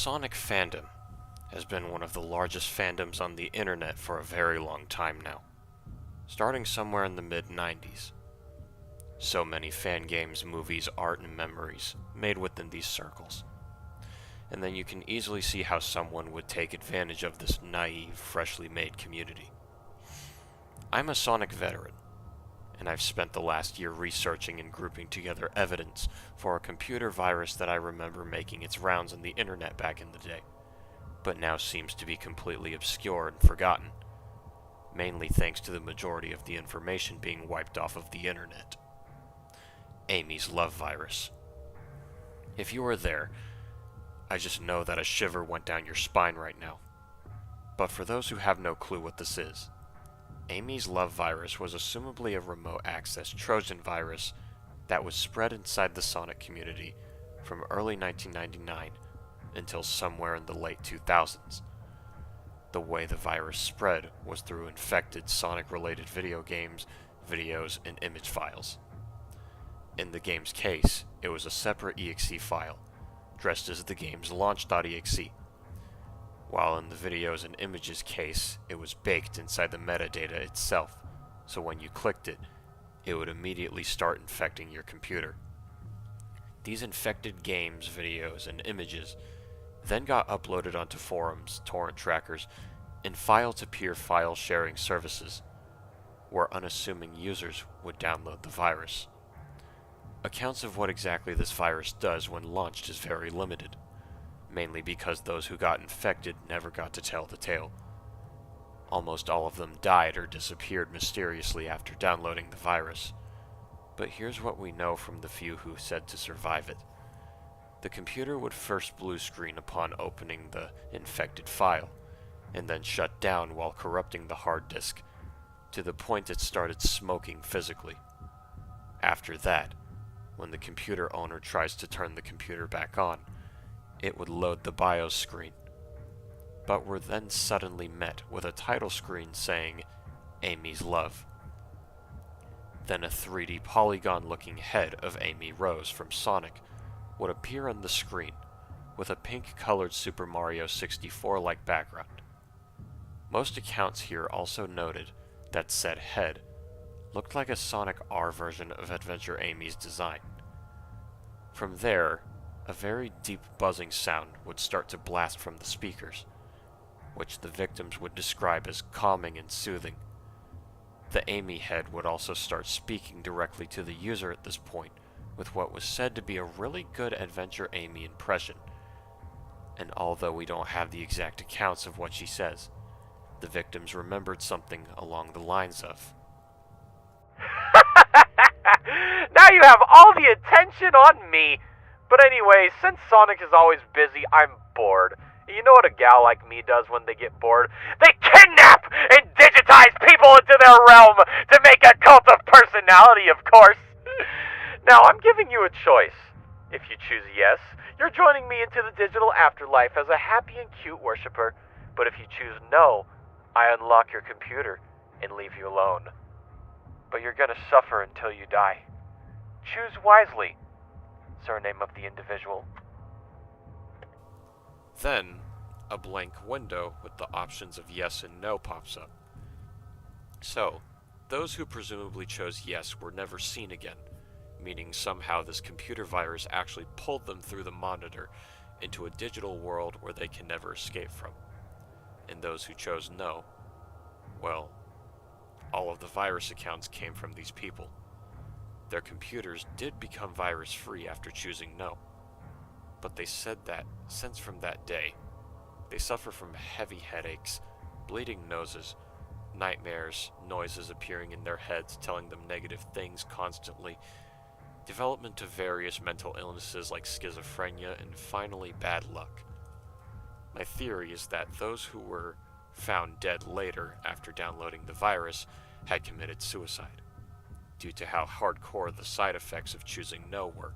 Sonic fandom has been one of the largest fandoms on the internet for a very long time now, starting somewhere in the mid-90s. So many fan games, movies, art, and memories made within these circles. And then you can easily see how someone would take advantage of this naive, freshly made community. I'm a Sonic veteran, and I've spent the last year researching and grouping together evidence for a computer virus that I remember making its rounds on the internet back in the day, but now seems to be completely obscure and forgotten, mainly thanks to the majority of the information being wiped off of the internet. Amy's love virus. If you were there, I just know that a shiver went down your spine right now. But for those who have no clue what this is, Amy's love virus was assumably a remote access Trojan virus that was spread inside the Sonic community from early 1999 until somewhere in the late 2000s. The way the virus spread was through infected Sonic-related video games, videos, and image files. In the game's case, it was a separate exe file, dressed as the game's launch.exe, while in the videos and images case, it was baked inside the metadata itself, so when you clicked it, it would immediately start infecting your computer. These infected games, videos, and images then got uploaded onto forums, torrent trackers, and file-to-peer file sharing services, where unassuming users would download the virus. Accounts of what exactly this virus does when launched is very limited, mainly because those who got infected never got to tell the tale. Almost all of them died or disappeared mysteriously after downloading the virus. But here's what we know from the few who said to survive it. The computer would first blue screen upon opening the infected file, and then shut down while corrupting the hard disk, to the point it started smoking physically. After that, when the computer owner tries to turn the computer back on, it would load the BIOS screen, but were then suddenly met with a title screen saying, Amy's Love. Then a 3D polygon-looking head of Amy Rose from Sonic would appear on the screen, with a pink-colored Super Mario 64-like background. Most accounts here also noted that said head looked like a Sonic R version of Adventure Amy's design. From there, a very deep buzzing sound would start to blast from the speakers, which the victims would describe as calming and soothing. The Amy head would also start speaking directly to the user at this point, with what was said to be a really good Adventure Amy impression. And although we don't have the exact accounts of what she says, the victims remembered something along the lines of, Now you have all the attention on me. But anyway, since Sonic is always busy, I'm bored. You know what a gal like me does when they get bored? They kidnap and digitize people into their realm to make a cult of personality, of course. Now, I'm giving you a choice. If you choose yes, you're joining me into the digital afterlife as a happy and cute worshiper. But if you choose no, I unlock your computer and leave you alone. But you're gonna suffer until you die. Choose wisely. Surname of the individual. Then, a blank window with the options of yes and no pops up. So, those who presumably chose yes were never seen again, meaning somehow this computer virus actually pulled them through the monitor into a digital world where they can never escape from. And those who chose no, well, all of the virus accounts came from these people. Their computers did become virus-free after choosing no, but they said that, since from that day, they suffer from heavy headaches, bleeding noses, nightmares, noises appearing in their heads telling them negative things constantly, development of various mental illnesses like schizophrenia, and finally bad luck. My theory is that those who were found dead later after downloading the virus had committed suicide, due to how hardcore the side effects of choosing no were.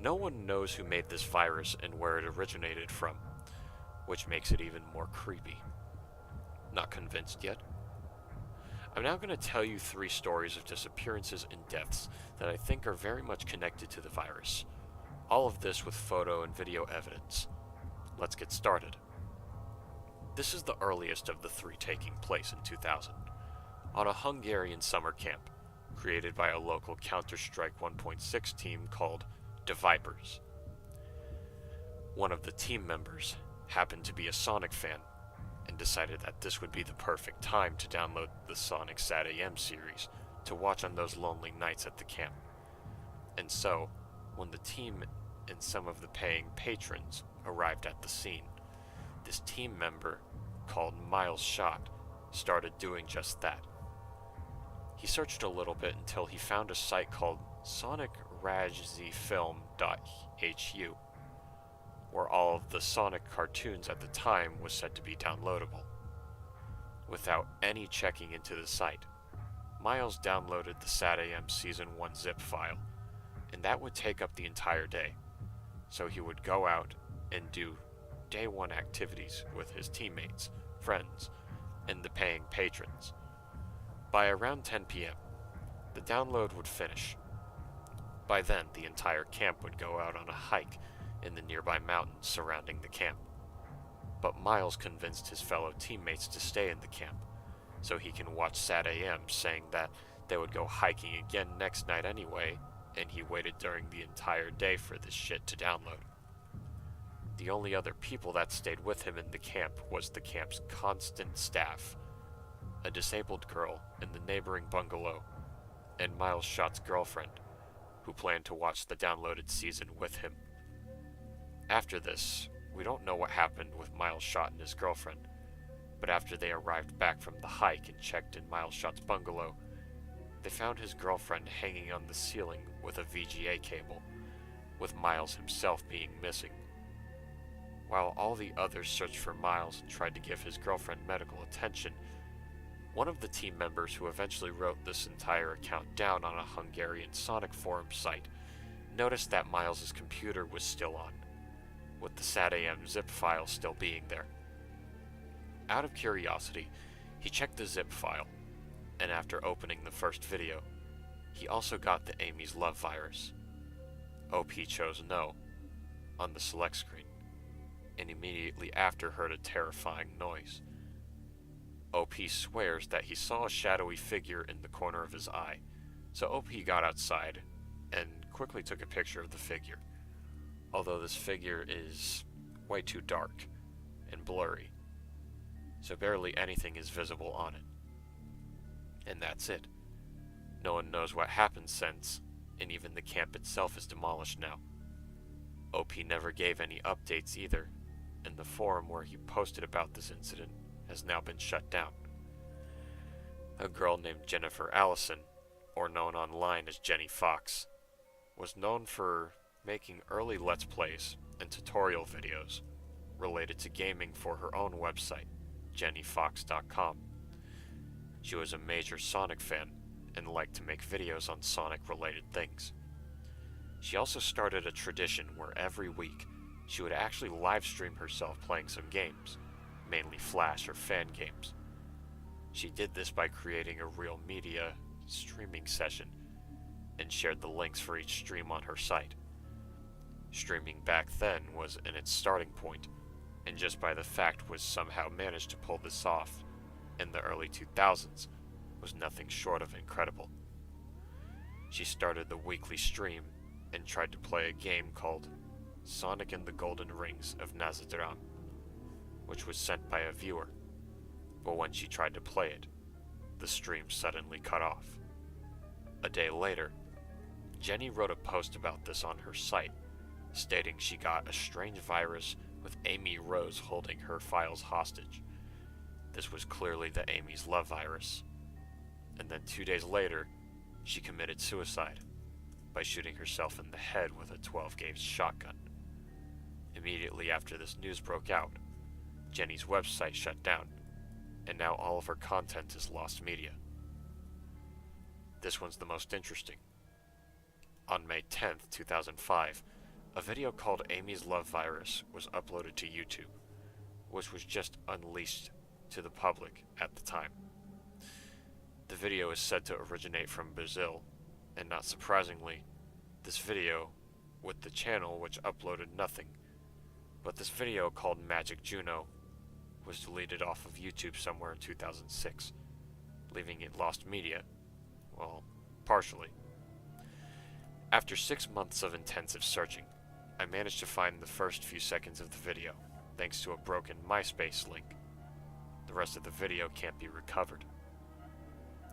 No one knows who made this virus and where it originated from, which makes it even more creepy. Not convinced yet? I'm now going to tell you 3 stories of disappearances and deaths that I think are very much connected to the virus. All of this with photo and video evidence. let's get started. This is the earliest of the three taking place in 2000, on a Hungarian summer camp, created by a local Counter-Strike 1.6 team called the Vipers. One of the team members happened to be a Sonic fan, and decided that this would be the perfect time to download the Sonic SAT-AM series to watch on those lonely nights at the camp. And so, when the team and some of the paying patrons arrived at the scene, this team member, called Miles Schott, started doing just that. He searched a little bit until he found a site called sonicrajzfilm.hu, where all of the Sonic cartoons at the time was said to be downloadable. Without any checking into the site, Miles downloaded the SAT-AM Season 1 zip file, and that would take up the entire day, so he would go out and do Day 1 activities with his teammates, friends, and the paying patrons. By around 10 p.m., the download would finish. By then, the entire camp would go out on a hike in the nearby mountains surrounding the camp. But Miles convinced his fellow teammates to stay in the camp, so he can watch SAT-AM, saying that they would go hiking again next night anyway, and he waited during the entire day for this shit to download. The only other people that stayed with him in the camp was the camp's constant staff, a disabled girl in the neighboring bungalow, and Miles Schott's girlfriend, who planned to watch the downloaded season with him. After this, we don't know what happened with Miles Schott and his girlfriend, but after they arrived back from the hike and checked in Miles Schott's bungalow, they found his girlfriend hanging on the ceiling with a VGA cable, with Miles himself being missing. While all the others searched for Miles and tried to give his girlfriend medical attention, one of the team members who eventually wrote this entire account down on a Hungarian Sonic forum site noticed that Miles' computer was still on, with the SAT-AM zip file still being there. Out of curiosity, he checked the zip file, and after opening the first video, he also got the Amy's Love virus. OP chose no on the select screen, and immediately after heard a terrifying noise. OP swears that he saw a shadowy figure in the corner of his eye, so OP got outside and quickly took a picture of the figure, although this figure is way too dark and blurry, so barely anything is visible on it. And that's it. No one knows what happened since, and even the camp itself is demolished now. OP never gave any updates either, and the forum where he posted about this incident has now been shut down. A girl named Jennifer Allison, or known online as Jenny Fox, was known for making early Let's Plays and tutorial videos related to gaming for her own website, jennyfox.com. She was a major Sonic fan and liked to make videos on Sonic-related things. She also started a tradition where every week she would actually live stream herself playing some games, mainly Flash or fan games. She did this by creating a real media streaming session and shared the links for each stream on her site. Streaming back then was in its starting point, and just by the fact was somehow managed to pull this off in the early 2000s was nothing short of incredible. She started the weekly stream and tried to play a game called Sonic and the Golden Rings of Nazadram, which was sent by a viewer, but when she tried to play it, the stream suddenly cut off. A day later, Jenny wrote a post about this on her site, stating she got a strange virus with Amy Rose holding her files hostage. This was clearly the Amy's Love virus. And then 2 days later, she committed suicide by shooting herself in the head with a 12-gauge shotgun. Immediately after this news broke out, Jenny's website shut down, and now all of her content is lost media. This one's the most interesting. On May 10th, 2005, a video called Amy's Love Virus was uploaded to YouTube, which was just unleashed to the public at the time. The video is said to originate from Brazil, and not surprisingly, this video, with the channel which uploaded nothing, But this video called Magic Juno was deleted off of YouTube somewhere in 2006, leaving it lost media. Well, partially. After 6 months of intensive searching, I managed to find the first few seconds of the video, thanks to a broken MySpace link. The rest of the video can't be recovered.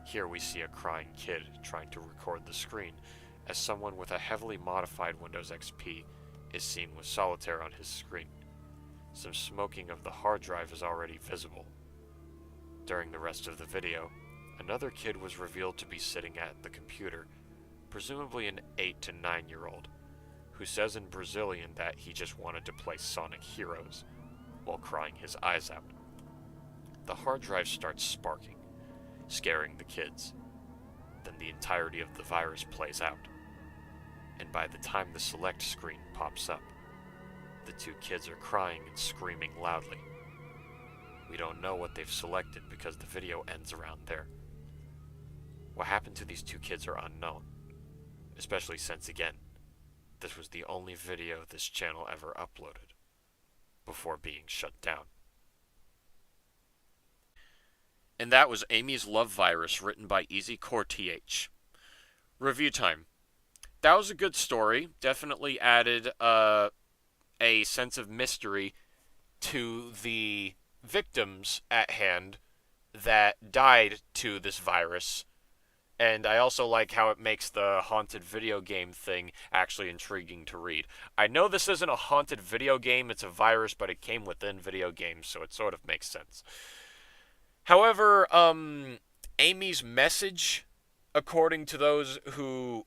Here we see a crying kid trying to record the screen as someone with a heavily modified Windows XP is seen with solitaire on his screen. Some smoking of the hard drive is already visible. During the rest of the video, another kid was revealed to be sitting at the computer, presumably an 8 to 9-year-old, who says in Brazilian that he just wanted to play Sonic Heroes while crying his eyes out. The hard drive starts sparking, scaring the kids. Then the entirety of the virus plays out, and by the time the select screen pops up, the two kids are crying and screaming loudly. We don't know what they've selected because the video ends around there. What happened to these two kids are unknown, especially since, again, this was the only video this channel ever uploaded before being shut down. And that was Amy's Love Virus, written by EasyCoreTH. Review time. That was a good story. Definitely added a sense of mystery to the victims at hand that died to this virus. And I also like how it makes the haunted video game thing actually intriguing to read. I know this isn't a haunted video game, it's a virus, but it came within video games, so it sort of makes sense. However, Amy's message, according to those who,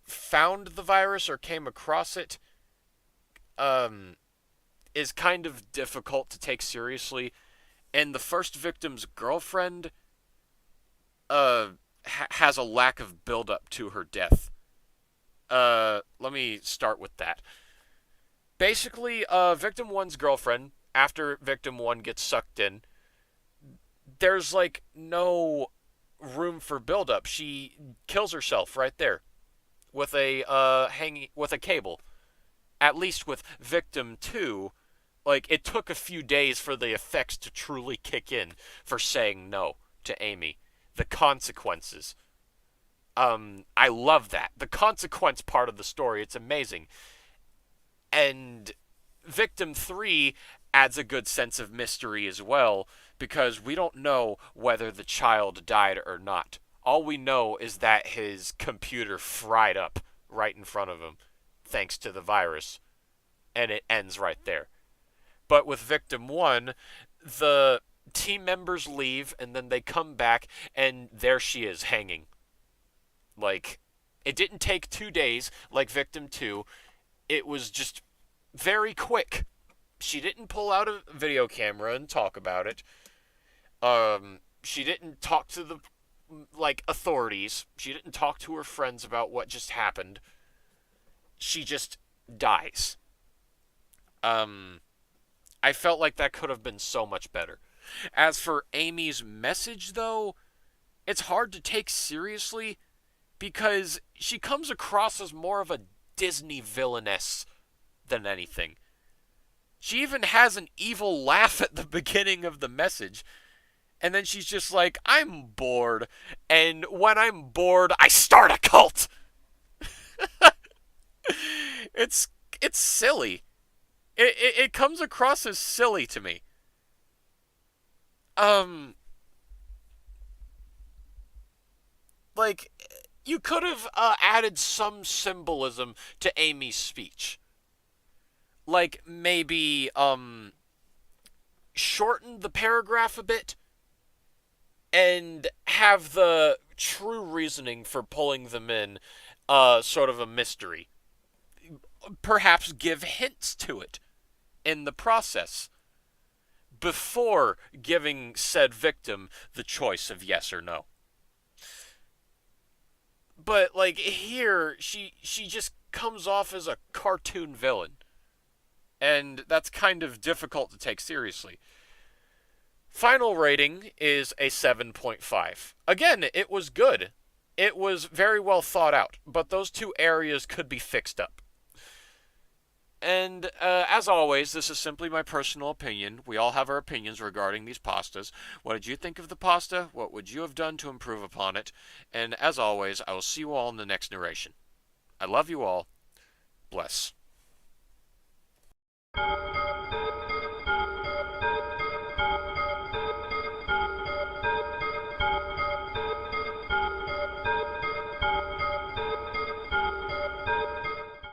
found the virus or came across it, is kind of difficult to take seriously. And the first victim's girlfriend, has a lack of build-up to her death. Let me start with that. Basically, Victim 1's girlfriend, after Victim 1 gets sucked in, there's, no room for build-up. She kills herself right there with a cable. At least with Victim 2, it took a few days for the effects to truly kick in for saying no to Amy. The consequences. I love that. The consequence part of the story, it's amazing. And Victim 3 adds a good sense of mystery as well, because we don't know whether the child died or not. All we know is that his computer fried up right in front of him, thanks to the virus. And it ends right there. But with Victim 1, the team members leave, and then they come back, and there she is, hanging. It didn't take 2 days, like Victim 2. It was just very quick. She didn't pull out a video camera and talk about it. She didn't talk to the, authorities. She didn't talk to her friends about what just happened. She just dies. I felt like that could have been so much better. As for Amy's message, though, it's hard to take seriously because she comes across as more of a Disney villainess than anything. She even has an evil laugh at the beginning of the message. And then she's just like, I'm bored. And when I'm bored, I start a cult. It's silly. It comes across as silly to me. You could have added some symbolism to Amy's speech. Maybe shorten the paragraph a bit and have the true reasoning for pulling them in sort of a mystery. Perhaps give hints to it in the process before giving said victim the choice of yes or no. But, here, she just comes off as a cartoon villain. And that's kind of difficult to take seriously. Final rating is a 7.5. Again, it was good. It was very well thought out, but those two areas could be fixed up. And as always, this is simply my personal opinion. We all have our opinions regarding these pastas. What did you think of the pasta? What would you have done to improve upon it? And as always, I will see you all in the next narration. I love you all. Bless.